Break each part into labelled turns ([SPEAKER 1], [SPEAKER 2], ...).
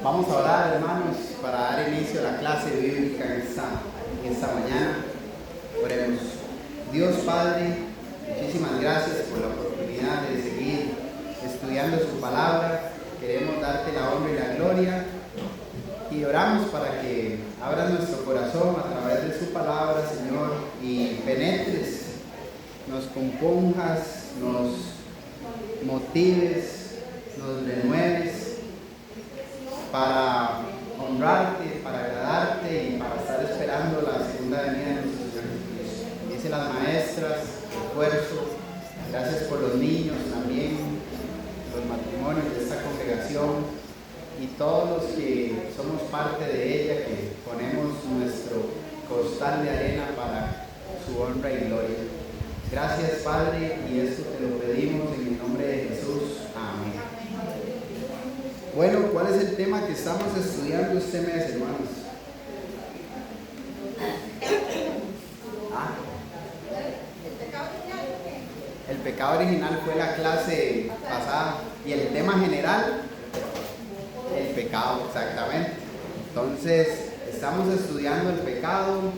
[SPEAKER 1] Vamos a orar, hermanos, para dar inicio a la clase bíblica en esta mañana. Oremos. Dios Padre, muchísimas gracias por la oportunidad de seguir estudiando su palabra. Queremos darte la honra y la gloria y oramos para que abras nuestro corazón a través de su palabra, Señor, y penetres, nos compongas, nos motives, nos renueves para honrarte, para agradarte y para estar esperando la segunda venida de nuestro Señor Jesucristo. Dice las maestras, esfuerzo, gracias por los niños también, los matrimonios de esta congregación y todos los que somos parte de ella, que ponemos nuestro costal de arena para su honra y gloria. Gracias, Padre, y esto te lo pedimos en el nombre de Jesús. Amén. Bueno, ¿cuál es el tema que estamos estudiando este mes, hermanos? El pecado original fue la clase pasada y el tema general, el pecado, exactamente. Entonces, estamos estudiando el pecado.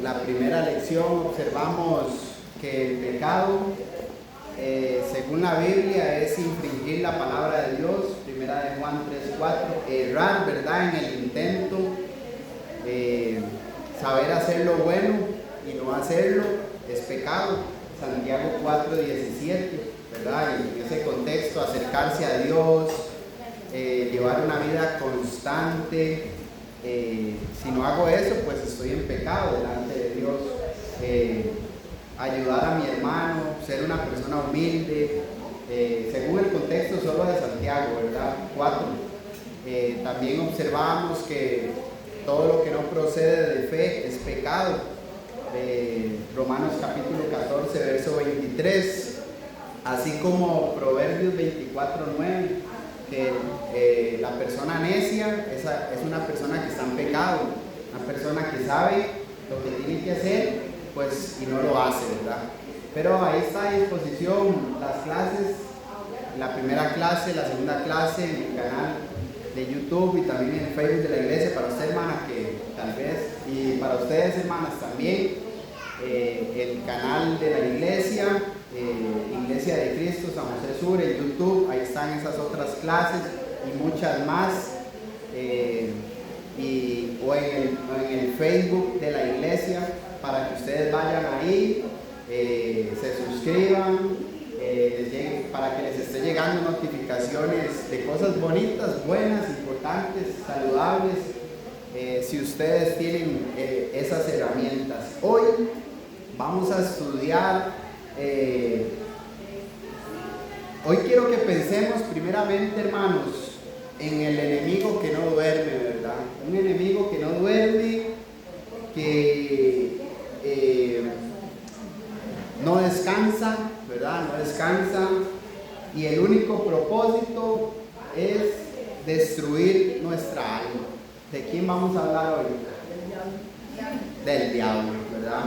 [SPEAKER 1] La primera lección observamos que el pecado, según la Biblia, es infringir la palabra de Dios. Primera de Juan 3:4, errar, ¿verdad?, en el intento, saber hacer lo bueno y no hacerlo es pecado. Santiago 4:17, ¿verdad? Y en ese contexto, acercarse a Dios, llevar una vida constante. Si no hago eso, pues estoy en pecado delante de Dios. Ayudar a mi hermano, ser una persona humilde, según el contexto solo de Santiago, ¿verdad? 4. También observamos que todo lo que no procede de fe es pecado. Romanos capítulo 14, verso 23, así como Proverbios 24:9, que la persona necia es una persona que está en pecado, una persona que sabe lo que tiene que hacer, pues, y no lo hace, ¿verdad? Pero ahí está a disposición las clases, la primera clase, la segunda clase en el canal de YouTube y también en el Facebook de la iglesia, para usted, hermana, que tal vez, y para ustedes, hermanas, también el canal de la iglesia, Iglesia de Cristo San José Sur, en YouTube. Ahí están esas otras clases y muchas más, o en el Facebook de la iglesia, para que ustedes vayan ahí, se suscriban, para que les esté llegando notificaciones de cosas bonitas, buenas, importantes, saludables, si ustedes tienen esas herramientas. Hoy vamos a estudiar, hoy quiero que pensemos primeramente, hermanos, en el enemigo que no duerme, ¿verdad? Un enemigo que no duerme, que no descansa, ¿verdad? No descansa, y el único propósito es destruir nuestra alma. ¿De quién vamos a hablar hoy? Del diablo, ¿verdad?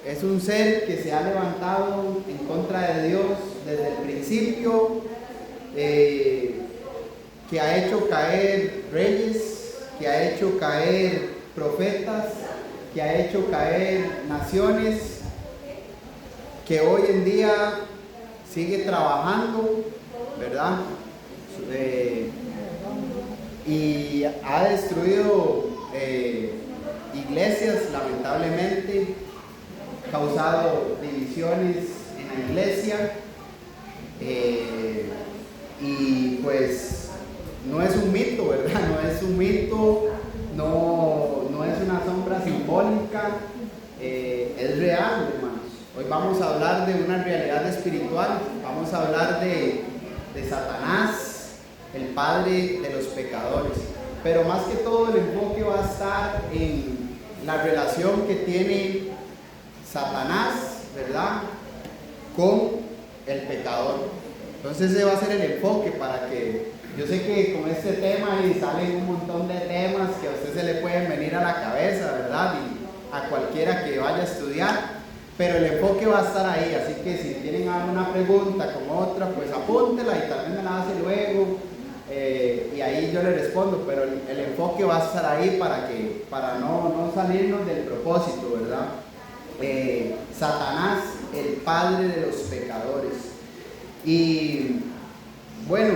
[SPEAKER 1] Es un ser que se ha levantado en contra de Dios desde el principio, que ha hecho caer reyes, que ha hecho caer profetas, que ha hecho caer naciones, que hoy en día sigue trabajando, ¿verdad? Y ha destruido iglesias, lamentablemente, causado divisiones en la iglesia, y pues no es un mito, ¿verdad? No es un mito, no es una sombra simbólica, es real, hermanos. Hoy vamos a hablar de una realidad espiritual, vamos a hablar de Satanás, el padre de los pecadores, pero más que todo el enfoque va a estar en la relación que tiene Satanás, ¿verdad?, con el pecador. Entonces ese va a ser el enfoque, para que, yo sé que con este tema y salen un montón de temas que a usted se le pueden venir a la cabeza, ¿verdad?, y a cualquiera que vaya a estudiar, pero el enfoque va a estar ahí, así que si tienen alguna pregunta con otra, pues apúntela y tal vez me la hace luego, y ahí yo le respondo, pero el enfoque va a estar ahí para no salirnos del propósito, ¿verdad? Satanás, el padre de los pecadores. Y bueno,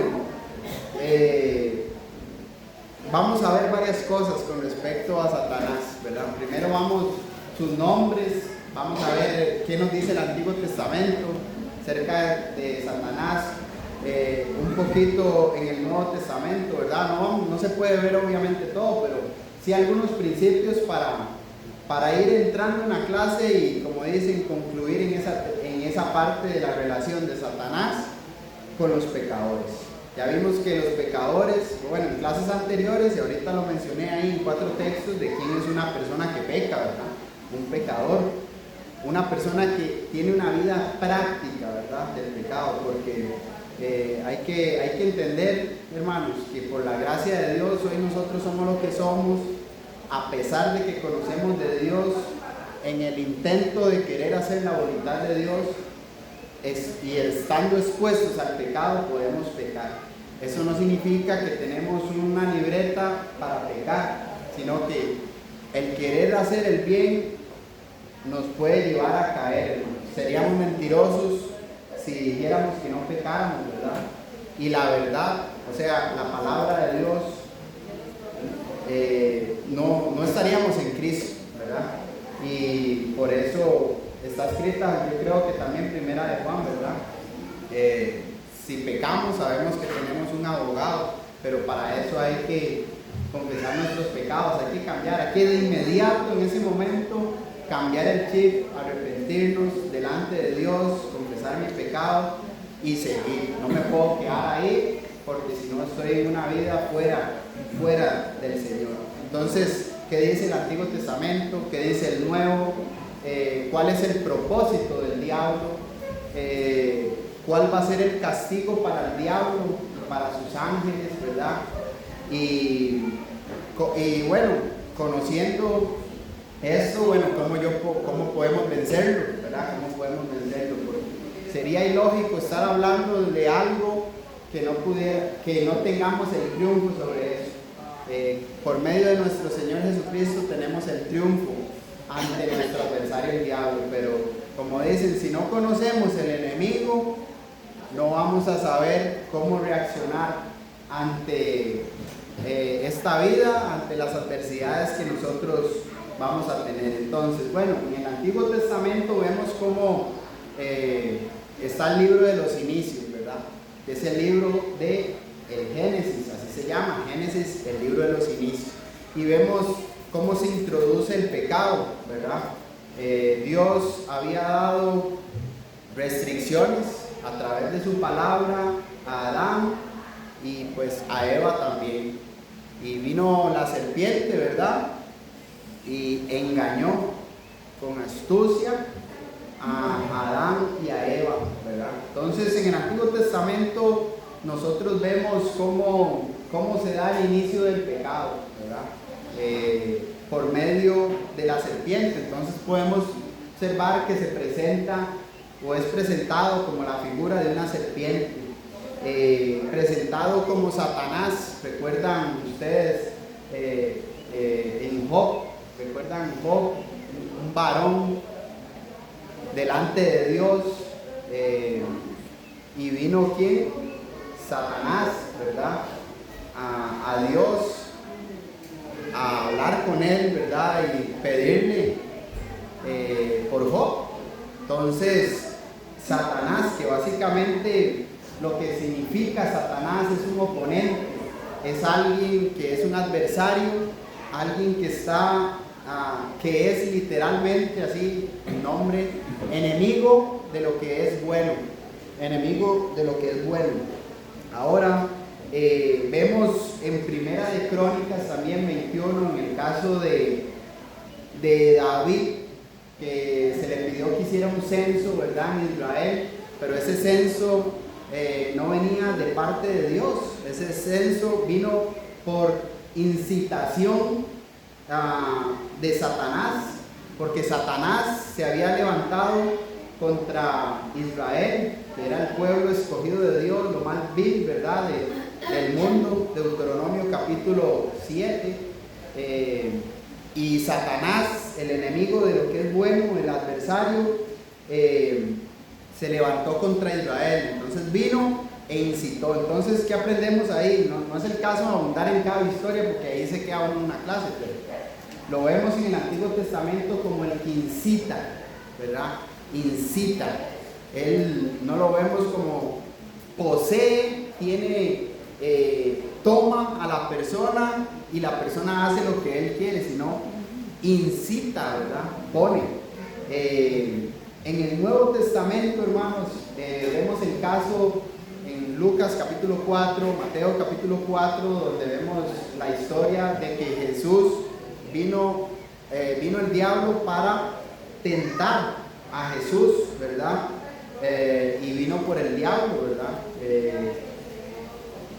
[SPEAKER 1] vamos a ver varias cosas con respecto a Satanás, ¿verdad? Primero vamos sus nombres, vamos a ver qué nos dice el Antiguo Testamento acerca de Satanás, un poquito en el Nuevo Testamento, ¿verdad? No se puede ver obviamente todo, pero sí algunos principios para ir entrando en la clase y, como dicen, concluir en esa parte de la relación de Satanás con los pecadores. Ya vimos que los pecadores, bueno, en clases anteriores, y ahorita lo mencioné ahí en 4 textos, de quién es una persona que peca, ¿verdad? Un pecador, una persona que tiene una vida práctica, ¿verdad? Del pecado, porque hay que entender, hermanos, que por la gracia de Dios hoy nosotros somos lo que somos, a pesar de que conocemos de Dios, en el intento de querer hacer la voluntad de Dios y estando expuestos al pecado podemos pecar. Eso no significa que tenemos una libreta para pecar, sino que el querer hacer el bien nos puede llevar a caer, hermanos. Seríamos mentirosos si dijéramos que no pecáramos, ¿verdad? Y la verdad, o sea, la palabra de Dios, no estaríamos en Cristo, ¿verdad? Y por eso está escrita, yo creo que también Primera de Juan, ¿verdad? Si pecamos sabemos que tenemos un abogado, pero para eso hay que confesar nuestros pecados, hay que cambiar, hay que de inmediato en ese momento cambiar el chip, arrepentirnos delante de Dios, confesar mi pecado y seguir. No me puedo quedar ahí porque si no estoy en una vida fuera del Señor. Entonces, ¿qué dice el Antiguo Testamento? ¿Qué dice el Nuevo? ¿Cuál es el propósito del diablo? ¿Cuál va a ser el castigo para el diablo y para sus ángeles, verdad? Y bueno, conociendo esto, bueno, ¿cómo podemos vencerlo, verdad? ¿Cómo podemos vencerlo? Porque sería ilógico estar hablando de algo que no tengamos el triunfo sobre eso. Por medio de nuestro Señor Jesucristo tenemos el triunfo ante nuestro adversario el diablo, pero como dicen, si no conocemos el enemigo, no vamos a saber cómo reaccionar ante esta vida, ante las adversidades que nosotros vamos a tener. Entonces, bueno, en el Antiguo Testamento vemos cómo está el libro de los inicios, ¿verdad? Que es el libro de el Génesis, así se llama, Génesis, el libro de los inicios. Y vemos cómo se introduce el pecado, ¿verdad? Dios había dado restricciones a través de su palabra a Adán y pues a Eva también. Y vino la serpiente, ¿verdad? Y engañó con astucia a Adán y a Eva, ¿verdad? Entonces en el Antiguo Testamento nosotros vemos cómo se da el inicio del pecado, ¿verdad? Por medio de la serpiente. Entonces podemos observar que se presenta o es presentado como la figura de una serpiente, presentado como Satanás. ¿Recuerdan ustedes en Job? ¿Recuerdan Job? Un varón delante de Dios, y vino ¿quién? Satanás, ¿verdad? A Dios a hablar con él, ¿verdad? Y pedirle por Job. Entonces Satanás, que básicamente lo que significa Satanás es un oponente, es alguien que es un adversario, alguien que está que es literalmente así el nombre, enemigo de lo que es bueno, enemigo de lo que es bueno. Ahora vemos en Primera de Crónicas también 21, en el caso de David, que se le pidió que hiciera un censo, ¿verdad?, en Israel, pero ese censo no venía de parte de Dios. Ese censo vino por incitación de Satanás, porque Satanás se había levantado contra Israel, que era el pueblo escogido de Dios, lo más vil, ¿verdad?, del mundo. Deuteronomio capítulo 7. Y Satanás, el enemigo de lo que es bueno, el adversario, se levantó contra Israel. Entonces vino e incitó. Entonces, ¿qué aprendemos ahí? No es el caso de abundar en cada historia, porque ahí se queda uno en una clase, pero lo vemos en el Antiguo Testamento como el que incita, ¿verdad? Incita. Él no lo vemos como posee, toma a la persona y la persona hace lo que él quiere, sino incita, ¿verdad? Pone. En el Nuevo Testamento, hermanos, vemos el caso en Lucas capítulo 4, Mateo capítulo 4, donde vemos la historia de que Jesús vino el diablo para tentar a Jesús, ¿verdad? Y vino por el diablo, ¿verdad?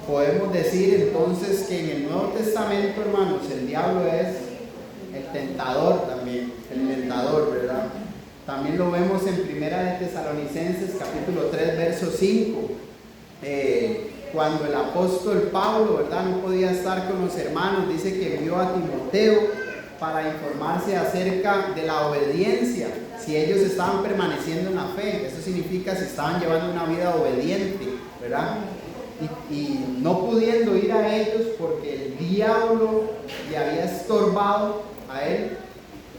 [SPEAKER 1] Podemos decir entonces que en el Nuevo Testamento, hermanos, el diablo es el tentador también, el tentador, ¿verdad? También lo vemos en Primera de Tesalonicenses capítulo 3, verso 5, cuando el apóstol Pablo, ¿verdad?, no podía estar con los hermanos, dice que envió a Timoteo para informarse acerca de la obediencia, si ellos estaban permaneciendo en la fe. Eso significa si estaban llevando una vida obediente, ¿verdad? Y no pudiendo ir a ellos porque el diablo le había estorbado a él,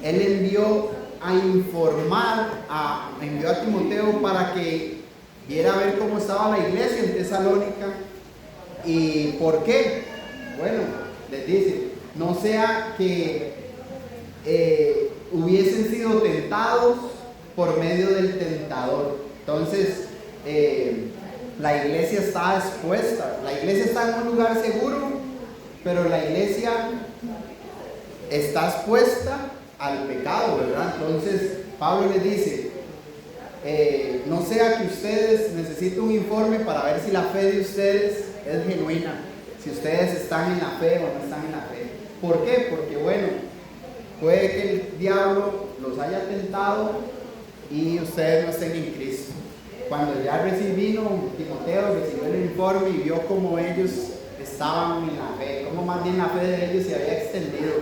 [SPEAKER 1] él envió a Timoteo para que viera a ver cómo estaba la iglesia en Tesalónica. ¿Y por qué? Bueno, les dice, no sea que hubiesen sido tentados por medio del tentador. Entonces, la iglesia está expuesta, la iglesia está en un lugar seguro, pero la iglesia está expuesta al pecado, ¿verdad? Entonces, Pablo les dice, no sea que ustedes necesiten un informe para ver si la fe de ustedes es genuina, si ustedes están en la fe o no están en la fe. ¿Por qué? Porque, bueno, puede que el diablo los haya tentado y ustedes no estén en Cristo. Cuando ya Timoteo recibió el informe y vio cómo ellos estaban en la fe, cómo más bien la fe de ellos se había extendido,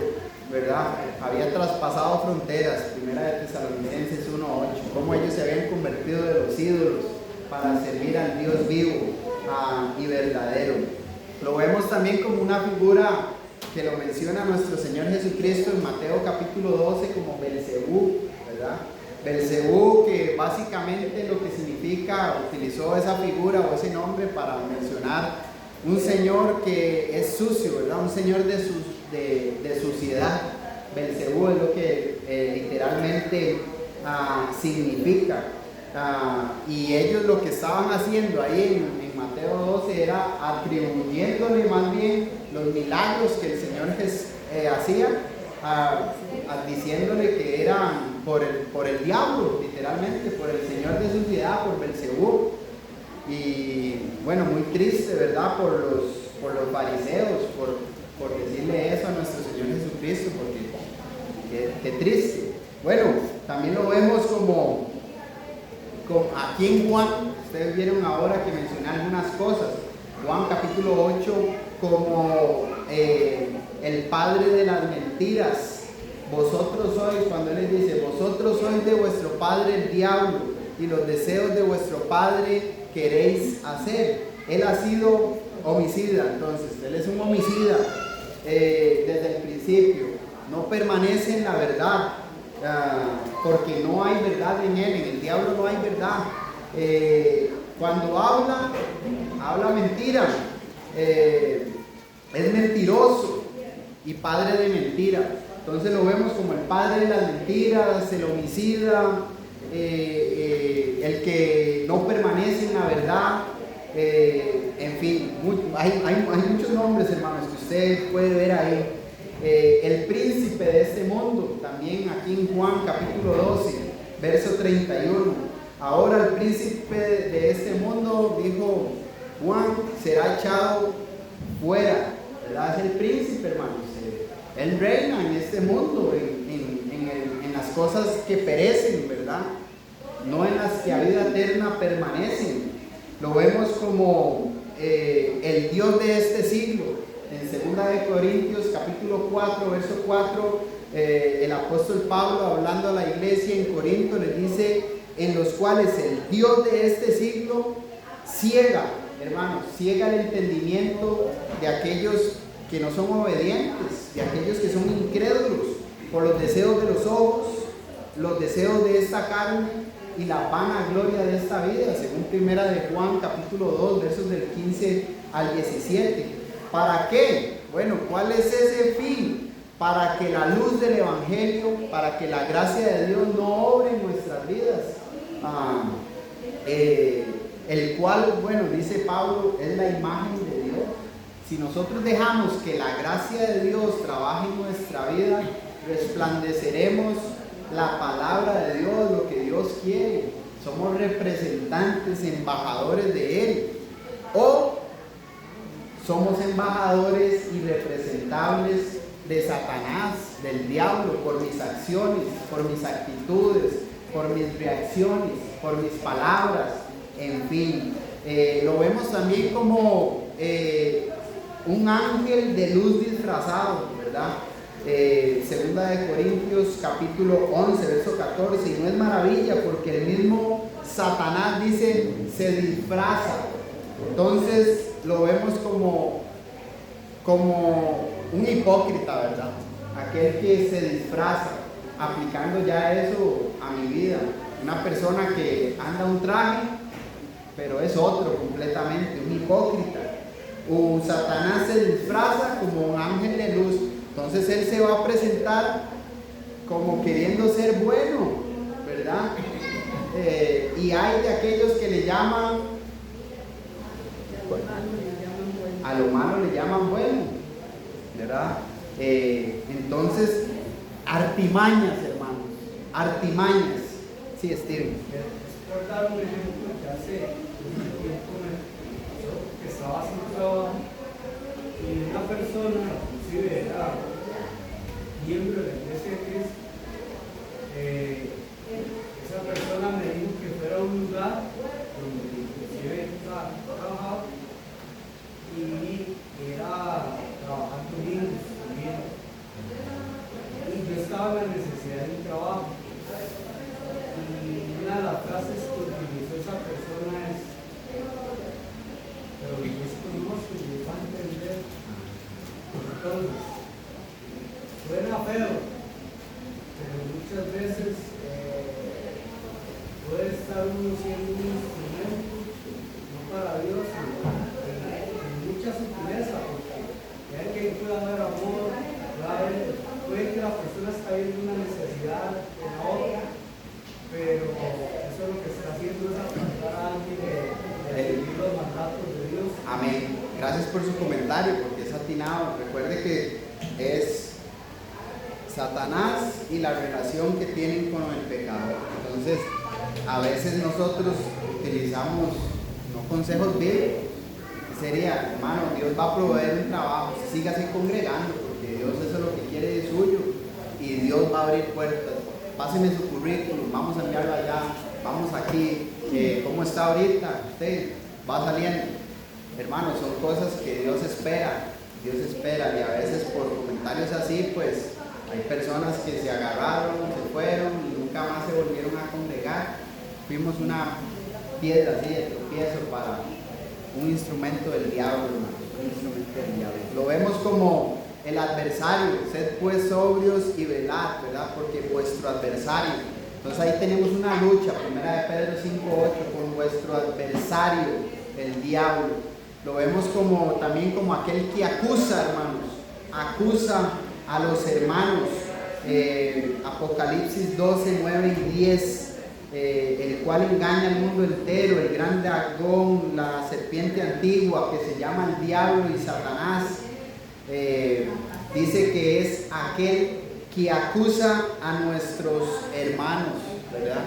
[SPEAKER 1] ¿verdad? Había traspasado fronteras. Primera de Tesalonicenses 1:8, cómo ellos se habían convertido de los ídolos para servir al Dios vivo y verdadero. Lo vemos también como una figura que lo menciona nuestro Señor Jesucristo en Mateo capítulo 12 como Belcebú, ¿verdad? Belcebú, que básicamente lo que significa, utilizó esa figura o ese nombre para mencionar un señor que es sucio, ¿verdad? Un señor de suciedad. Belcebú es lo que literalmente significa. Y ellos lo que estaban haciendo ahí en Mateo 12 era atribuyéndole más bien los milagros que el Señor hacía, diciéndole que eran por el diablo, literalmente, por el señor de suciedad, por Belcebú. Y bueno, muy triste, ¿verdad?, por los fariseos, por decirle eso a nuestro Señor Jesucristo, porque qué triste. Bueno, también lo vemos como aquí en Juan, ustedes vieron ahora que mencioné algunas cosas. Juan capítulo 8, como el padre de las mentiras. Vosotros sois, cuando él les dice, vosotros sois de vuestro padre el diablo, y los deseos de vuestro padre queréis hacer. Él ha sido homicida, entonces, él es un homicida desde el principio. No permanece en la verdad, porque no hay verdad en él. En el diablo no hay verdad. Cuando habla mentira. Es mentiroso y padre de mentira. Entonces lo vemos como el padre de las mentiras, el homicida, el que no permanece en la verdad. En fin, hay muchos nombres, hermanos, que usted puede ver ahí. El príncipe de este mundo, también aquí en Juan capítulo 12, verso 31. Ahora el príncipe de este mundo, dijo Juan, será echado fuera, ¿verdad? Es el príncipe, hermanos. Él reina en este mundo, en en las cosas que perecen, ¿verdad? No en las que a vida eterna permanecen. Lo vemos como el Dios de este siglo. En 2 Corintios capítulo 4, verso 4, el apóstol Pablo, hablando a la iglesia en Corinto, les dice: en los cuales el Dios de este siglo ciega, hermanos, ciega el entendimiento de aquellos que no son obedientes, de aquellos que son incrédulos, por los deseos de los ojos, los deseos de esta carne y la vana gloria de esta vida, según 1 de Juan capítulo 2, versos del 15 al 17. ¿Para qué? Bueno, ¿cuál es ese fin? Para que la luz del Evangelio, para que la gracia de Dios no obre en nuestras vidas. El cual, bueno, dice Pablo, es la imagen de Dios. Si nosotros dejamos que la gracia de Dios trabaje en nuestra vida, resplandeceremos la palabra de Dios, lo que Dios quiere. Somos representantes, embajadores de Él. O somos embajadores y representables de Satanás, del diablo, por mis acciones, por mis actitudes, por mis reacciones, por mis palabras, en fin. Lo vemos también como un ángel de luz disfrazado, ¿verdad? Segunda de Corintios capítulo 11, verso 14, y no es maravilla porque el mismo Satanás dice, se disfraza. Entonces lo vemos como un hipócrita, ¿verdad? Aquel que se disfraza, aplicando ya eso a mi vida. Una persona que anda un traje, pero es otro completamente, un hipócrita. Un Satanás se disfraza como un ángel de luz. Entonces él se va a presentar como queriendo ser bueno, ¿verdad? Y hay de aquellos que le llaman, a lo malo le llaman bueno, ¿verdad? Entonces, artimañas, hermanos, artimañas. Sí, Steven.
[SPEAKER 2] Por dar un ejemplo que hace un tiempo que estaba sin trabajo y una persona, inclusive era miembro de la iglesia de Cristo, esa persona me dijo que fuera a un lugar donde inclusive trabajaba y era trabajar con niños también. Y yo estaba en la necesidad de un trabajo. Y una de las frases que utilizó esa persona es: pero yo desconozco y me va a entender. Entonces, suena feo, pero muchas veces puede estar uno siendo un instrumento, no para Dios, sino en mucha sutileza, porque ya que puede haber amor, puede que la persona está viendo una necesidad en la otra, pero eso es lo que está haciendo, es apartar a alguien de seguir los mandatos de Dios.
[SPEAKER 1] Amén. Gracias por su comentario, porque es atinado. Recuerde que es Satanás y la relación que tienen con el pecado. Entonces, a veces nosotros utilizamos no consejos bíblicos. Sería, hermano, Dios va a proveer un trabajo, sígase congregando, porque Dios eso es lo que quiere de suyo y Dios va a abrir puertas. Páseme su currículum, vamos a enviarlo allá, vamos aquí, ¿cómo está ahorita? Usted va saliendo. Hermanos, son cosas que Dios espera, y a veces por comentarios así, pues hay personas que se agarraron, se fueron y nunca más se volvieron a congregar. Fuimos una piedra así de tropiezo para un instrumento del diablo, hermano, un instrumento del diablo. Lo vemos como el adversario, sed pues sobrios y velad, ¿verdad? Porque vuestro adversario. Entonces ahí tenemos una lucha, 1 de Pedro 5:8, con vuestro adversario, el diablo. Lo vemos como también como aquel que acusa, hermanos, acusa a los hermanos. Apocalipsis 12, 9 y 10. El cual engaña al mundo entero, el gran dragón, la serpiente antigua que se llama el diablo y Satanás. Dice que es aquel que acusa a nuestros hermanos, ¿verdad?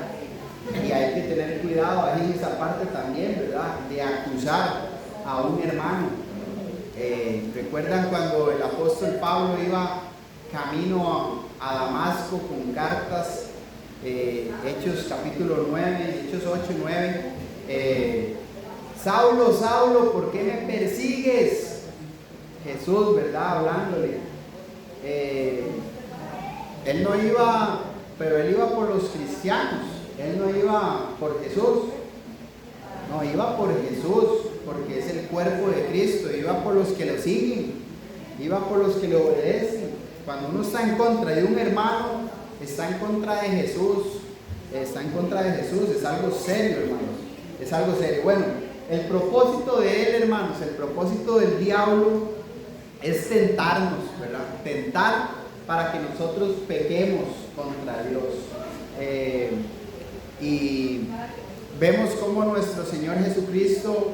[SPEAKER 1] Y hay que tener cuidado ahí en esa parte también, ¿verdad? De acusar a un hermano. ¿Recuerdan cuando el apóstol Pablo iba camino a Damasco con cartas, Hechos capítulo 9, Hechos 8 y 9, Saulo, Saulo, ¿por qué me persigues? Jesús, ¿verdad? Hablándole. Él no iba, pero él iba por los cristianos, él no iba por Jesús, no, iba por Jesús, porque es el cuerpo de Cristo, iba por los que lo siguen, iba por los que le obedecen. Cuando uno está en contra de un hermano, está en contra de Jesús, está en contra de Jesús, es algo serio, hermanos, es algo serio. Bueno, el propósito de él, hermanos, el propósito del diablo es tentarnos, ¿verdad? Tentar para que nosotros pequemos contra Dios. Y vemos cómo nuestro Señor Jesucristo,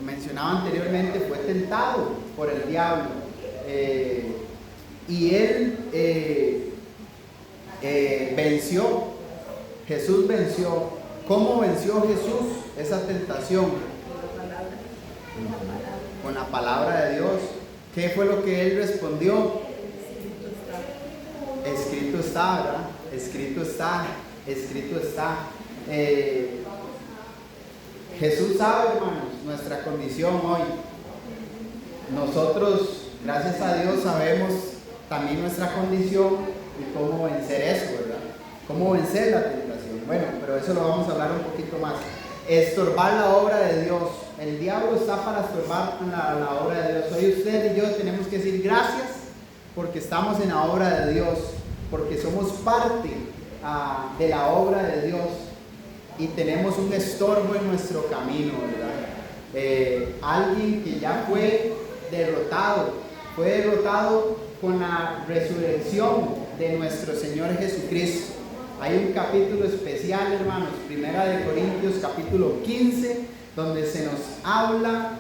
[SPEAKER 1] mencionado anteriormente, fue tentado por el diablo. Y él venció. Jesús venció. ¿Cómo venció Jesús esa tentación? Con la palabra de Dios. ¿Qué fue lo que él respondió? Escrito está, ¿verdad? Escrito está, escrito está. Jesús sabe, hermanos, nuestra condición hoy. Nosotros, gracias a Dios, sabemos también nuestra condición y cómo vencer eso, ¿verdad? Cómo vencer la tentación. Bueno, pero eso lo vamos a hablar un poquito más. Estorbar la obra de Dios. El diablo está para estorbar la obra de Dios. Hoy usted y yo tenemos que decir gracias porque estamos en la obra de Dios, porque somos parte de la obra de Dios y tenemos un estorbo en nuestro camino, ¿verdad? Alguien que ya fue derrotado con la resurrección de nuestro Señor Jesucristo. Hay un capítulo especial, hermanos, 1 Corintios capítulo 15, donde se nos habla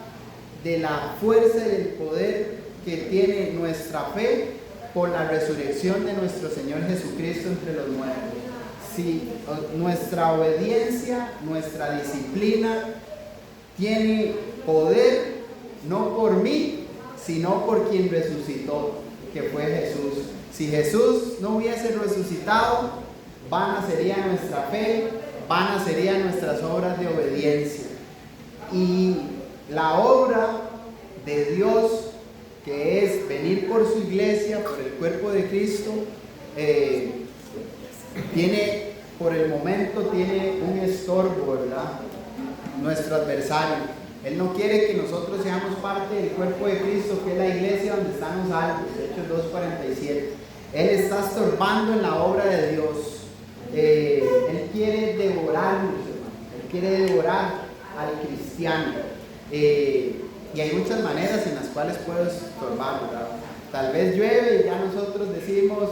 [SPEAKER 1] de la fuerza y el poder que tiene nuestra fe por la resurrección de nuestro Señor Jesucristo entre los muertos. Si nuestra obediencia, nuestra disciplina tiene poder, no por mí, sino por quien resucitó, que fue Jesús. Si Jesús no hubiese resucitado, vana sería nuestra fe, vanas serían nuestras obras de obediencia. Y la obra de Dios, que es venir por su iglesia, por el cuerpo de Cristo, por el momento tiene un estorbo, ¿verdad? Nuestro adversario. Él no quiere que nosotros seamos parte del cuerpo de Cristo, que es la iglesia donde están los salvos, Hechos 2:47. Él está estorbando en la obra de Dios. Él quiere devorarnos, hermano. Él quiere devorar al cristiano. Y hay muchas maneras en las cuales puedo estorbar, ¿verdad? Tal vez llueve y ya nosotros decimos,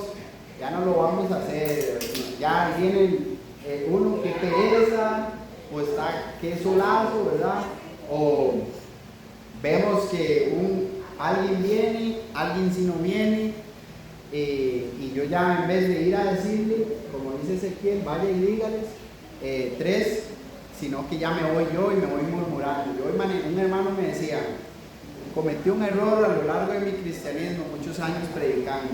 [SPEAKER 1] ya no lo vamos a hacer. Ya viene uno que pereza, o está que solazo, ¿verdad? O vemos que alguien viene, alguien si no viene. Y yo ya, en vez de ir a decirle, como dice Ezequiel, vaya y dígales 3, sino que ya me voy yo y me voy murmurando. Un hermano me decía, cometí un error a lo largo de mi cristianismo, muchos años predicando.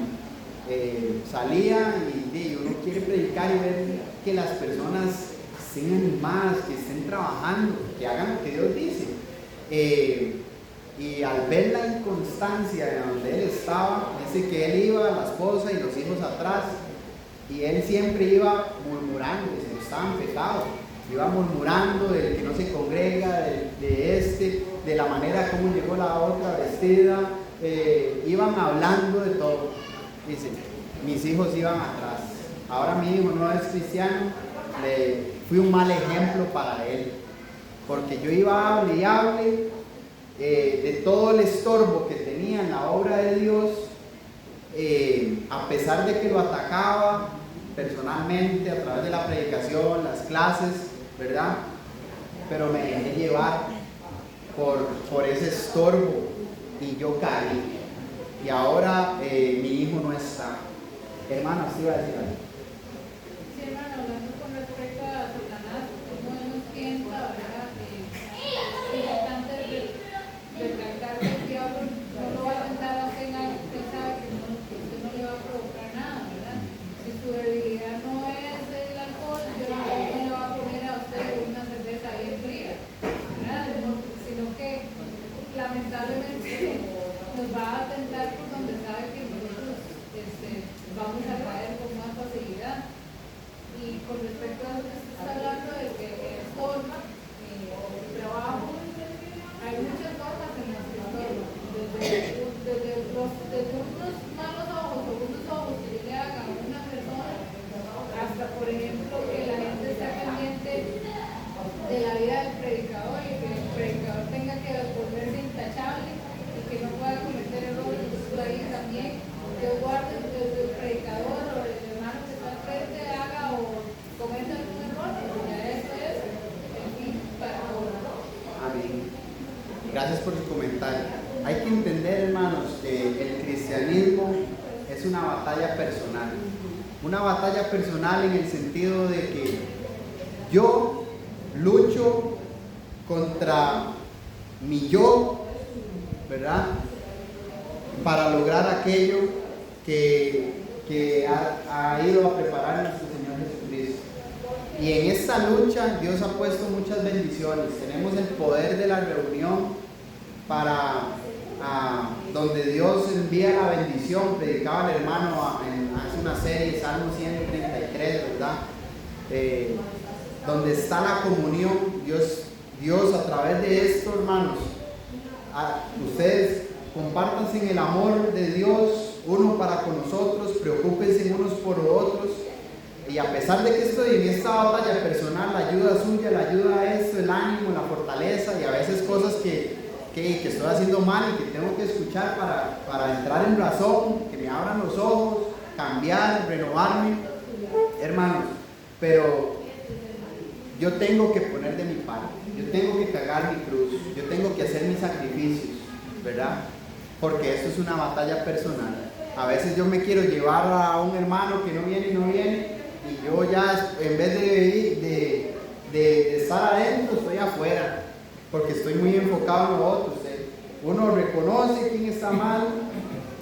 [SPEAKER 1] Salía y uno quiere predicar y ver que las personas estén animadas, que estén trabajando, que hagan lo que Dios dice. Y al ver la inconstancia de donde él estaba, dice que él iba, la esposa y los hijos atrás, y él siempre iba murmurando, que estaba en pecado, iba murmurando del que no se congrega, de la manera como llegó la otra vestida, iban hablando de todo. Dice, mis hijos iban atrás. Ahora mi hijo no es cristiano, fui un mal ejemplo para él, porque yo iba hable y hable de todo el estorbo que tenía en la obra de Dios, a pesar de que lo atacaba personalmente a través de la predicación, las clases, ¿verdad? Pero me dejé llevar por ese estorbo y yo caí. Y ahora mi hijo no está. Hermano, ¿sí iba a decir algo?
[SPEAKER 3] Sí, hermano, hablando con respecto a Satanás, como él nos tienta, ¿verdad? Es bastante recalcar que el diablo no lo va a tentar a usted en algo que usted sabe que usted no le va a provocar nada, ¿verdad?
[SPEAKER 1] gracias por su comentario. Hay que entender, hermanos, que el cristianismo es una batalla personal. Una batalla personal en el sentido de que yo lucho contra mi yo, ¿verdad? Para lograr aquello que ha ido a preparar nuestro Señor Jesucristo. Y en esta lucha Dios ha puesto muchas bendiciones. Tenemos el poder de la reunión para donde Dios envía la bendición. Predicaba el hermano hace una serie, Salmo 133, ¿verdad? Donde está la comunión. Dios a través de esto, hermanos, ustedes compártanse en el amor de Dios uno para con nosotros, preocúpense unos por otros. Y a pesar de que estoy en esta batalla personal, la ayuda suya, la ayuda a esto, el ánimo, la fortaleza, y a veces cosas que estoy haciendo mal y que tengo que escuchar para entrar en razón, que me abran los ojos, cambiar, renovarme, hermanos. Pero yo tengo que poner de mi parte, yo tengo que cargar mi cruz, yo tengo que hacer mis sacrificios, ¿verdad? Porque esto es una batalla personal. A veces yo me quiero llevar a un hermano que no viene, y yo ya, en vez de estar adentro, estoy afuera, porque estoy muy enfocado en lo otro. Uno reconoce quién está mal,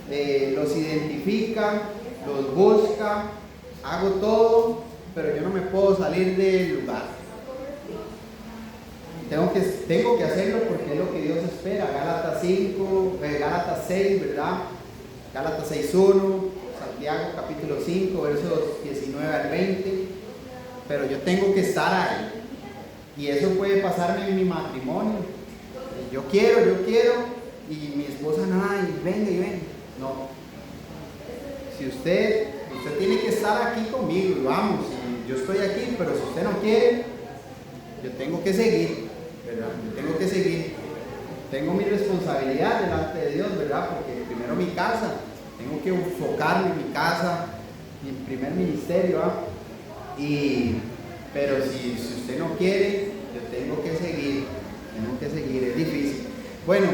[SPEAKER 1] los identifica, los busca, hago todo, pero yo no me puedo salir del lugar. Tengo que hacerlo porque es lo que Dios espera. Gálatas 6, ¿verdad? Gálatas 6:1, Santiago capítulo 5, versos 19 al 20. Pero yo tengo que estar ahí. Y eso puede pasarme en mi matrimonio. Yo quiero, y mi esposa nada, y venga. No. Si usted tiene que estar aquí conmigo, y vamos, y yo estoy aquí, pero si usted no quiere, yo tengo que seguir, ¿verdad? Yo tengo que seguir. Tengo mi responsabilidad delante de Dios, ¿verdad? Porque primero mi casa, tengo que enfocarme en mi casa, mi primer ministerio, ¿verdad? Pero si usted no quiere, yo tengo que seguir, es difícil. Bueno,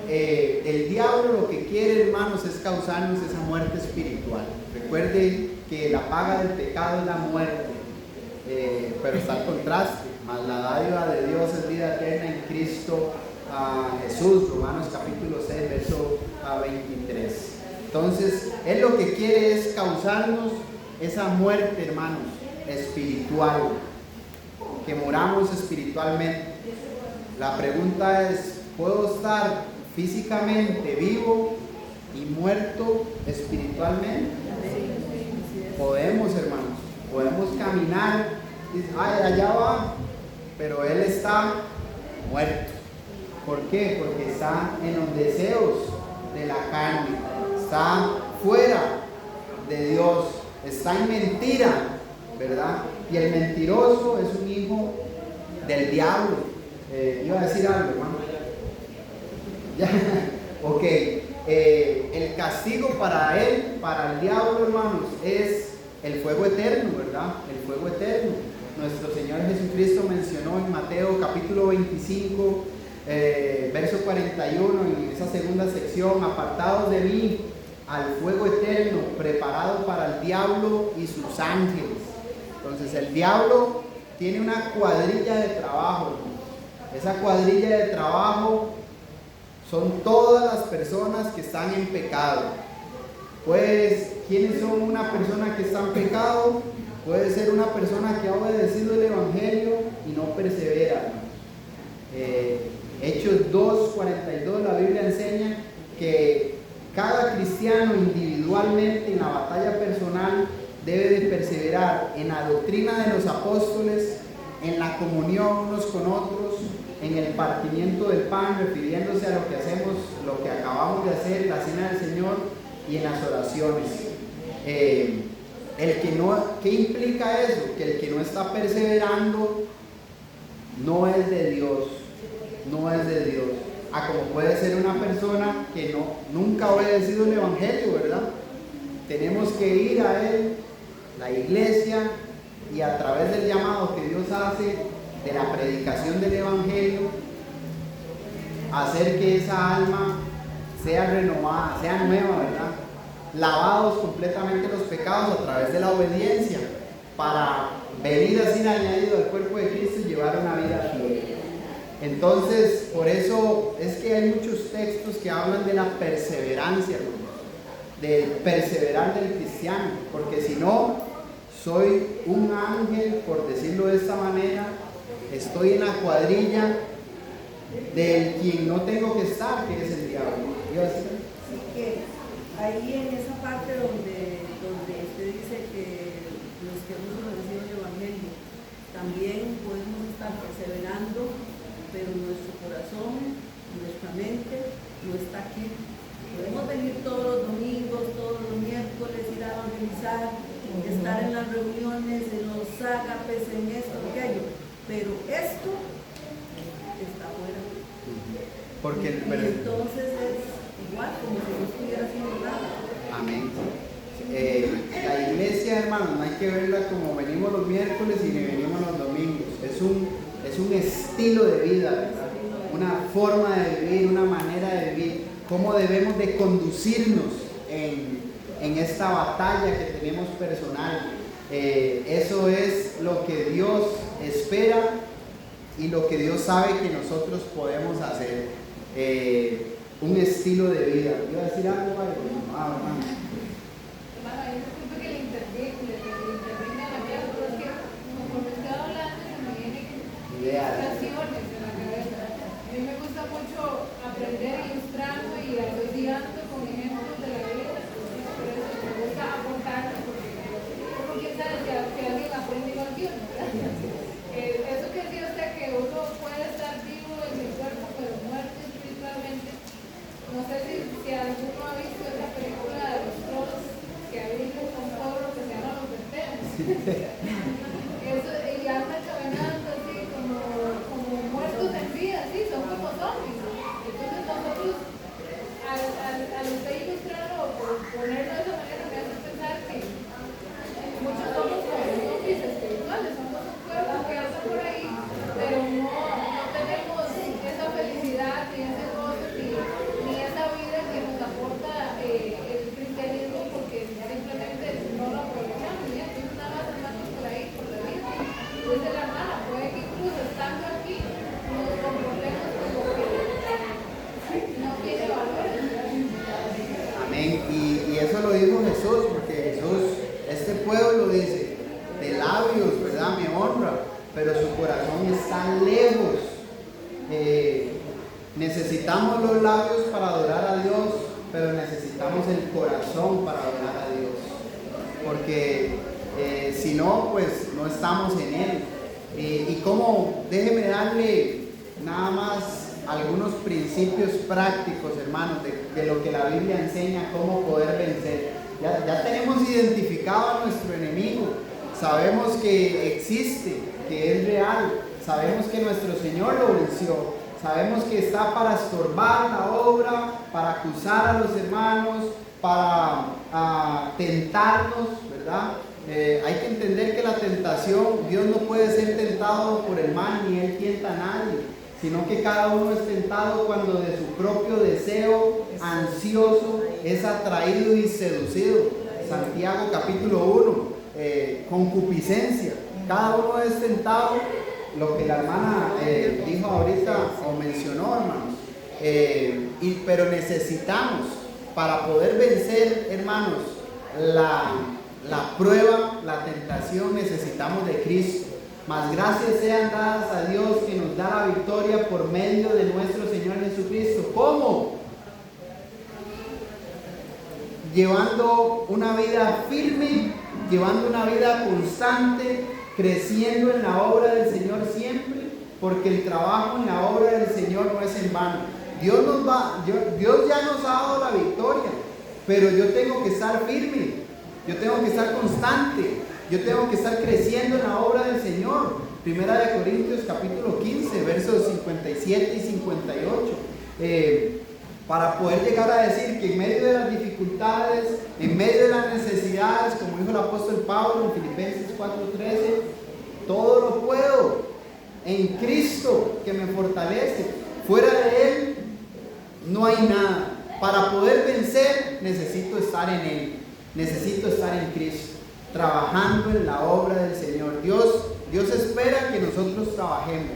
[SPEAKER 1] el diablo lo que quiere, hermanos, es causarnos esa muerte espiritual. Recuerde que la paga del pecado es la muerte, pero está al contraste, mas la dádiva de Dios es vida eterna en Cristo Jesús. Romanos capítulo 6, verso 23. Entonces, Él lo que quiere es causarnos esa muerte, hermanos, espiritual, que moramos espiritualmente. La pregunta es, ¿puedo estar físicamente vivo y muerto espiritualmente? Podemos, hermanos, podemos caminar, ay, allá va, pero Él está muerto. ¿Por qué? Porque está en los deseos de la carne, está fuera de Dios, está en mentira, ¿verdad? Y el mentiroso es un hijo del diablo. Iba a decir algo, hermano. Ya, ok. El castigo para él, para el diablo, hermanos, es el fuego eterno, ¿verdad? El fuego eterno. Nuestro Señor Jesucristo mencionó en Mateo capítulo 25, verso 41, en esa segunda sección: apartados de mí al fuego eterno, preparado para el diablo y sus ángeles. Entonces el diablo tiene una cuadrilla de trabajo. Esa cuadrilla de trabajo son todas las personas que están en pecado. Pues, ¿quiénes son una persona que está en pecado? Puede ser una persona que ha obedecido el Evangelio y no persevera. Hechos 2:42, la Biblia enseña que cada cristiano individualmente en la batalla personal debe de perseverar en la doctrina de los apóstoles, en la comunión unos con otros, en el partimiento del pan, refiriéndose a lo que hacemos, lo que acabamos de hacer, la cena del Señor, y en las oraciones. ¿Qué implica eso? Que el que no está perseverando no es de Dios, no es de Dios. Como puede ser una persona que nunca ha obedecido el Evangelio, ¿verdad? Tenemos que ir a Él, la iglesia, y a través del llamado que Dios hace de la predicación del Evangelio, hacer que esa alma sea renovada, sea nueva, ¿verdad? Lavados completamente los pecados a través de la obediencia, para venir así añadido al cuerpo de Cristo y llevar una vida fiel. Entonces, por eso es que hay muchos textos que hablan de la perseverancia, hermanos, de perseverar del cristiano, porque si no, soy un ángel, por decirlo de esta manera, estoy en la cuadrilla del quien no tengo que estar, que es el diablo.
[SPEAKER 4] Así que ahí en esa parte donde usted dice que los que hemos obedecido el Evangelio también podemos estar perseverando, pero nuestro corazón, nuestra mente no está aquí. Podemos venir todos los domingos, todos los miércoles, ir a evangelizar, estar en las reuniones, en los ágapes, en esto, en aquello, pero esto está fuera.
[SPEAKER 1] Porque
[SPEAKER 4] Y entonces es igual como si no estuviera haciendo nada.
[SPEAKER 1] amén. La iglesia, hermanos, no hay que verla como venimos los miércoles y ni venimos los domingos. Es un estilo de vida, ¿verdad? Una forma de vivir, una manera de vivir. Cómo debemos de conducirnos en esta batalla que tenemos personal. Eso es lo que Dios espera y lo que Dios sabe que nosotros podemos hacer. Un estilo de vida. ¿Iba a decir algo?
[SPEAKER 3] Hermano, disculpe que le intervenga la vida, pero es que conforme estoy hablando se me vienen ilustraciones en la cabeza. A mí me gusta mucho aprender ilustrando y asociando con ejemplos de la vida. Por eso me gusta aportarlo, porque uno quién sabe que alguien aprende igual que uno, ¿verdad? Eso que decía usted, que uno puede estar vivo en el cuerpo pero muerto espiritualmente. No sé si alguno ha visto esa película de los trolls que ha visto un pueblo que se llama Los Verteros. Y andan caminando así como muertos en vida, sí, son como zombies. Entonces nosotros, al usted ilustrarlo o ponerlo de esa manera, me hace pensar que muchos somos como zombies espirituales, somos un cuerpo que anda por ahí, pero no tenemos esa felicidad ni ese gozo ni esa vida que nos aporta el cristianismo, porque simplemente no lo aprovechamos. ¿Ya? Entonces nada más andamos por ahí, por la vida. Desde la mala, puede que incluso estando aquí nos comportemos como que no tiene valor.
[SPEAKER 1] Amén. Y eso lo dijo Jesús, porque Jesús, este pueblo dice, de labios, ¿verdad? Me honra, pero su corazón está lejos. Necesitamos los labios para adorar a Dios, pero necesitamos el corazón para adorar a Dios, porque si no, pues no estamos en Él. Y como, déjeme darle nada más algunos principios prácticos, hermanos, de lo que la Biblia enseña, cómo poder vencer. Ya tenemos identificado a nuestro enemigo, sabemos que existe, que es real, sabemos que nuestro Señor lo venció. Sabemos que está para estorbar la obra, para acusar a los hermanos, para tentarnos, ¿verdad? Hay que entender que la tentación, Dios no puede ser tentado por el mal, ni Él tienta a nadie, sino que cada uno es tentado cuando de su propio deseo ansioso es atraído y seducido. Santiago capítulo 1, concupiscencia. Cada uno es tentado. Lo que la hermana dijo ahorita o mencionó, hermanos, pero necesitamos, para poder vencer, hermanos, la prueba, la tentación, necesitamos de Cristo. Mas gracias sean dadas a Dios que nos da la victoria por medio de nuestro Señor Jesucristo. ¿Cómo? Llevando una vida firme, llevando una vida constante, creciendo en la obra del Señor siempre, porque el trabajo en la obra del Señor no es en vano. Dios ya nos ha dado la victoria, pero yo tengo que estar firme, yo tengo que estar constante, yo tengo que estar creciendo en la obra del Señor. Primera de Corintios capítulo 15, versos 57 y 58. Para poder llegar a decir que en medio de las dificultades, en medio de las necesidades, como dijo el apóstol Pablo en Filipenses 4:13, todo lo puedo en Cristo que me fortalece. Fuera de Él no hay nada. Para poder vencer necesito estar en Él, necesito estar en Cristo, trabajando en la obra del Señor. Dios espera que nosotros trabajemos.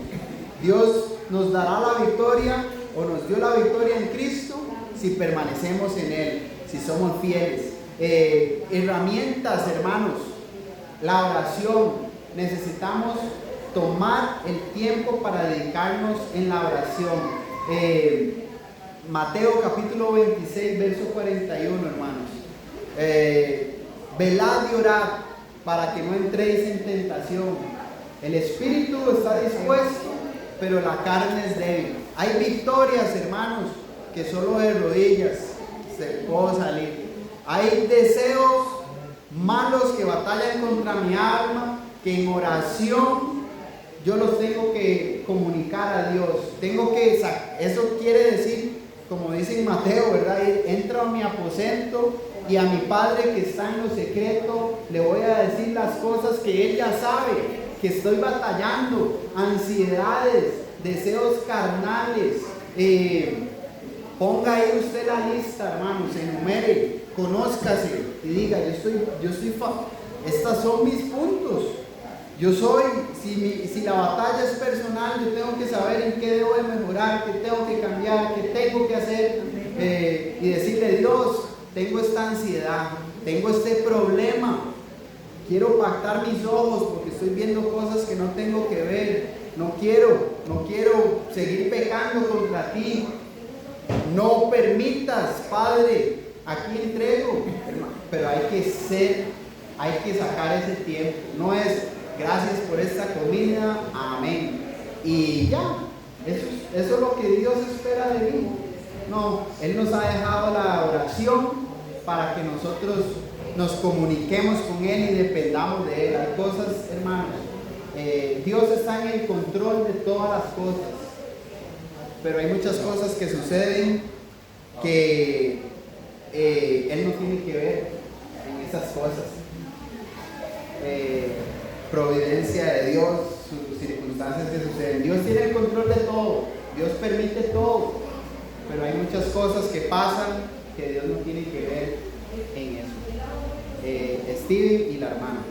[SPEAKER 1] Dios nos dará la victoria o nos dio la victoria en Cristo si permanecemos en Él, si somos fieles. Herramientas, hermanos, la oración. Necesitamos tomar el tiempo para dedicarnos en la oración. Mateo capítulo 26, verso 41, hermanos. Velad y orad para que no entréis en tentación. El espíritu está dispuesto, pero la carne es débil. Hay victorias, hermanos, que solo de rodillas se puede salir. Hay deseos malos que batallan contra mi alma, que en oración yo los tengo que comunicar a Dios. Eso quiere decir, como dice en Mateo, ¿verdad? Entro a mi aposento y a mi Padre que está en lo secreto le voy a decir las cosas que Él ya sabe, que estoy batallando, ansiedades, deseos carnales. Ponga ahí usted la lista, hermanos, enumere, conózcase y diga, estos son mis puntos. Si la batalla es personal, yo tengo que saber en qué debo de mejorar, qué tengo que cambiar, qué tengo que hacer, y decirle, Dios, tengo esta ansiedad, tengo este problema, quiero pactar mis ojos porque estoy viendo cosas que no tengo que ver, no quiero seguir pecando contra ti, no permitas, Padre, aquí entrego, pero hay que sacar ese tiempo, no es gracias por esta comida, amén, y ya, eso es lo que Dios espera de mí. No, Él nos ha dejado la oración para que nosotros nos comuniquemos con Él y dependamos de Él. Hay cosas, hermanos, Dios está en el control de todas las cosas, pero hay muchas cosas que suceden que Él no tiene que ver en esas cosas. Providencia de Dios, sus circunstancias que suceden. Dios tiene el control de todo, Dios permite todo, pero hay muchas cosas que pasan que Dios no tiene que ver en eso. Steven y la hermana.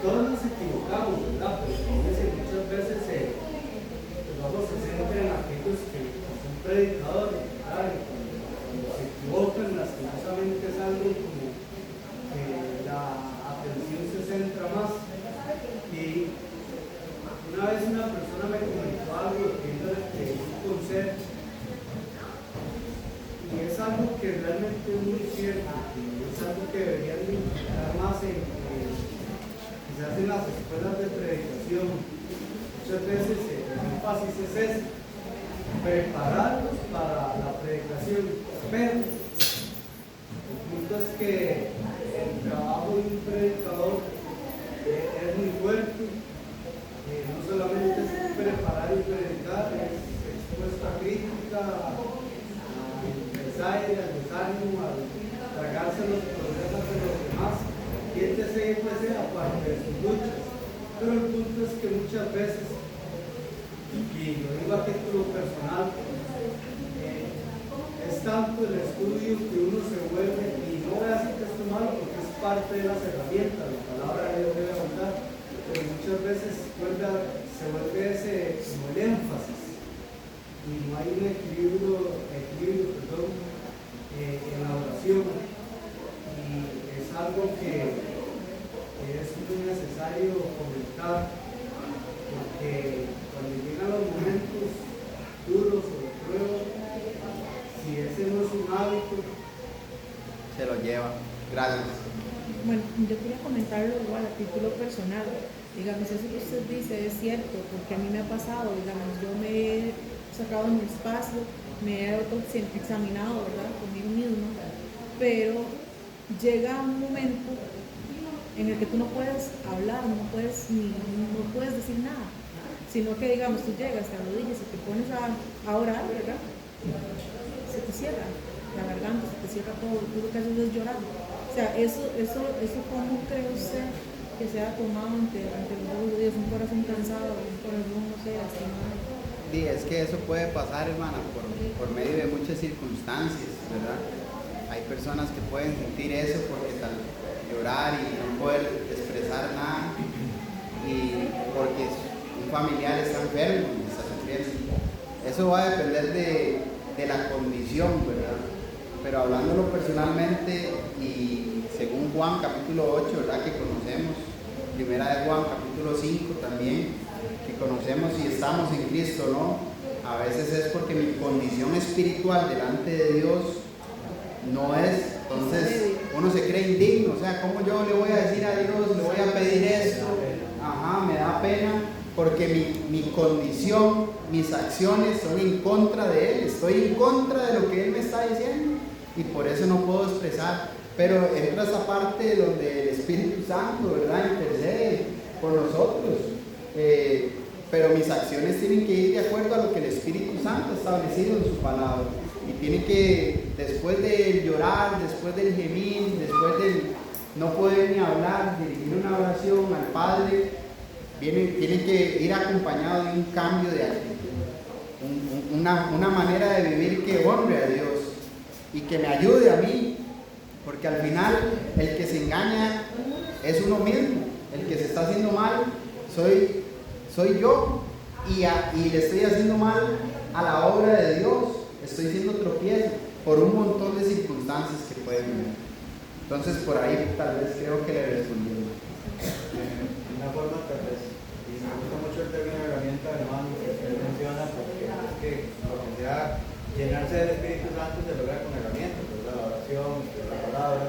[SPEAKER 2] Todos nos equivocamos, ¿verdad? Pero muchas veces vamos a centrar en aquellos que son predicadores, ¿verdad? Cuando se equivocan, lastimosamente es algo como que la atención se centra más. Y una vez una persona me comentó algo de un concepto, y es algo que realmente es muy cierto, es algo que deberían dar más quizás en las escuelas de predicación. Muchas veces el énfasis es ese, prepararlos para la predicación, pero el punto es que el trabajo de un predicador es muy fuerte. No solamente es preparar y predicar, es expuesto a crítica, al mensaje, al desánimo, a tragarse los problemas de los demás, y aparte de sus luchas. Pero el punto es que muchas veces, y lo digo a título personal, es tanto el estudio que uno se vuelve, y no voy a decir que esto es malo porque es parte de las herramientas, la palabra de Dios debe avanzar, pero muchas veces se vuelve ese como el énfasis y no hay un equilibrio en la oración, y es algo que es muy necesario comentar, porque cuando llegan los momentos duros o de prueba, si ese no es un hábito,
[SPEAKER 1] Se lo lleva. Gracias.
[SPEAKER 5] Bueno, yo quería comentarlo igual a título personal. Digamos, eso que usted dice es cierto, porque a mí me ha pasado, digamos, yo me he sacado mi espacio, me he autoexaminado, ¿verdad?, conmigo mismo, pero llega un momento en el que tú no puedes hablar, no puedes decir nada, sino que, digamos, tú llegas, te arrodillas y te pones a orar, ¿verdad?, se te cierra la garganta, se te cierra todo, tú lo que haces es llorar. O sea, eso ¿cómo cree usted que sea tomado ante los ojos de Dios, un corazón cansado, un corazón, no sé, lastimado.
[SPEAKER 1] Sí, es que eso puede pasar, hermana, por medio de muchas circunstancias, ¿verdad? Hay personas que pueden sentir eso porque tal llorar y no poder expresar nada, y porque un familiar está enfermo y está sufriendo. Eso va a depender de la condición, ¿verdad? Pero hablándolo personalmente y según Juan capítulo 8, ¿verdad? Que conocemos, primera de Juan capítulo 5 también, que conocemos si estamos en Cristo o no, a veces es porque mi condición espiritual delante de Dios no es, entonces uno se cree indigno, o sea, ¿cómo yo le voy a decir a Dios, le voy a pedir esto? Ajá, me da pena porque mi condición, mis acciones son en contra de Él, estoy en contra de lo que Él me está diciendo y por eso no puedo expresar. Pero entra esa parte donde el Espíritu Santo, ¿verdad?, intercede por nosotros. Pero mis acciones tienen que ir de acuerdo a lo que el Espíritu Santo ha establecido en su palabra. Y tiene que, después del llorar, después del gemir, después del no poder ni hablar, dirigir una oración al Padre, tiene que ir acompañado de un cambio de actitud, una manera de vivir que honre a Dios y que me ayude a mí, porque al final el que se engaña es uno mismo, el que se está haciendo mal soy yo, y le estoy haciendo mal a la obra de Dios, estoy siendo tropiezo por un montón de circunstancias que pueden venir. Entonces por ahí tal vez creo que le respondí.
[SPEAKER 6] Una forma tal vez, y me gusta mucho el término de herramienta, hermano, que él menciona, porque es que lo que sea llenarse del Espíritu Santo se logra con herramientas, ¿verdad? La oración, la palabra,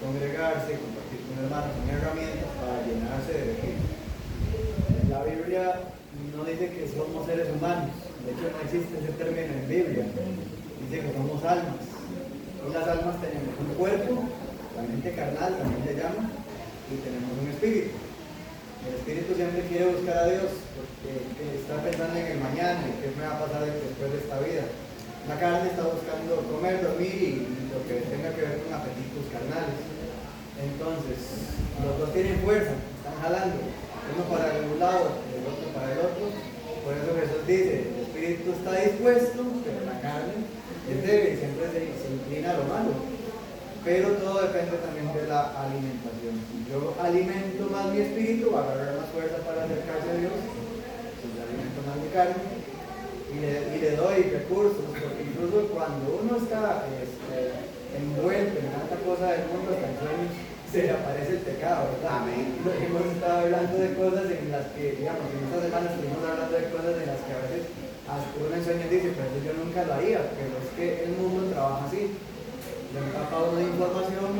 [SPEAKER 6] congregarse, compartir con hermanos, son herramientas para llenarse del Espíritu. La Biblia no dice que somos seres humanos, de hecho no existe ese término en Biblia, dice que somos almas. Y las almas tenemos un cuerpo, la mente carnal también se llama, y tenemos un espíritu. El espíritu siempre quiere buscar a Dios porque está pensando en el mañana, en qué me va a pasar después de esta vida. La carne está buscando comer, dormir y lo que tenga que ver con apetitos carnales. Entonces, los dos tienen fuerza, están jalando, uno para un lado, el otro para el otro. Por eso Jesús dice, el espíritu está dispuesto, pero la carne es débil, siempre se inclina a lo malo. Pero todo depende también de la alimentación. Si yo alimento más mi espíritu, va a agarrar más fuerza para acercarse a Dios. Si yo alimento más mi carne y le doy recursos, porque incluso cuando uno está envuelto en tanta cosa del mundo, hasta en sueños, se le aparece el pecado, ¿verdad?
[SPEAKER 1] Amén.
[SPEAKER 6] Hemos estado hablando de cosas en las que, digamos, en esta semana estuvimos hablando de cosas en las que a veces uno en sueños dice, pero eso yo nunca lo haría, pero es que el mundo trabaja así. Le empapa uno de información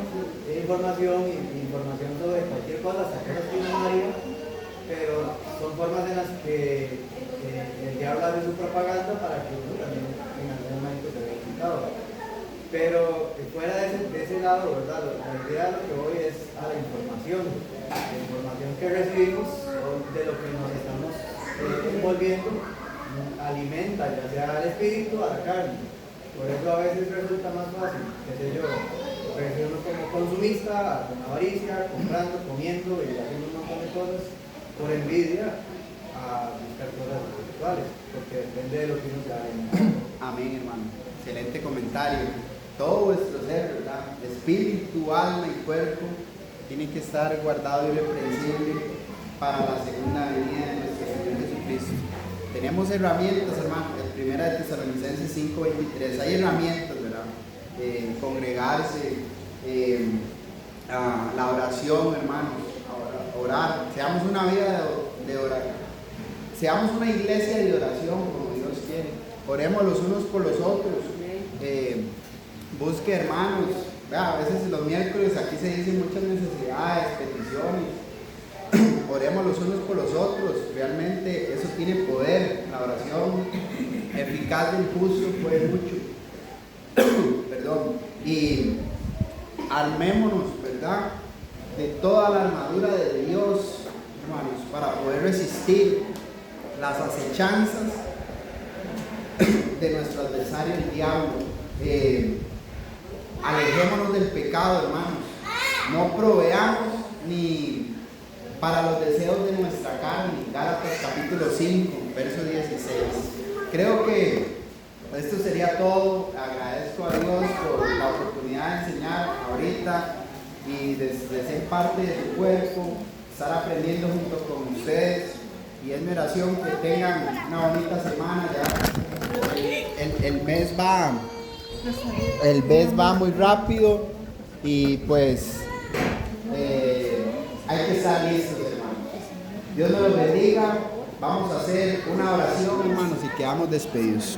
[SPEAKER 6] sobre cualquier cosa, hasta cosas que uno no haría, pero son formas en las que el diablo hace su propaganda para que uno también en algún momento se vea excitado. Pero fuera de ese lado, ¿verdad? La idea de lo que voy es a la información que recibimos de lo que nos estamos envolviendo, alimenta ya sea al espíritu o a la carne. Por eso a veces resulta más fácil, qué sé yo, uno como consumista, con avaricia, comprando, comiendo y haciendo un montón de cosas por envidia a buscar cosas espirituales, porque depende de lo que uno se alimenta.
[SPEAKER 1] Amén, hermano. Excelente comentario. Todo vuestro ser, ¿verdad? Espíritu, alma y cuerpo tiene que estar guardado irreprensible para la segunda venida de nuestro Señor Jesucristo. Tenemos herramientas, hermano. Primera de Tesalonicenses 5:23. Hay herramientas, ¿verdad? Congregarse, la oración, hermanos. Orar. Seamos una vida de oración. Seamos una iglesia de oración como Dios quiere. Oremos los unos por los otros. Busque hermanos. A veces los miércoles aquí se dicen muchas necesidades, peticiones. Oremos los unos por los otros. Realmente eso tiene poder. La oración eficaz del justo puede mucho. Perdón. Y armémonos, ¿verdad?, de toda la armadura de Dios, hermanos, para poder resistir las acechanzas de nuestro adversario el diablo. Alejémonos del pecado, hermanos. no proveamos ni para los deseos de nuestra carne. Gálatas capítulo 5, verso 16. Creo que esto sería todo. Agradezco a Dios por la oportunidad de enseñar ahorita y de ser parte de su cuerpo, estar aprendiendo junto con ustedes. Y es mi oración que tengan una bonita semana. Ya el mes va muy rápido y pues hay que estar listos, hermanos. Dios nos los bendiga. Vamos a hacer una oración, hermanos, y quedamos despedidos.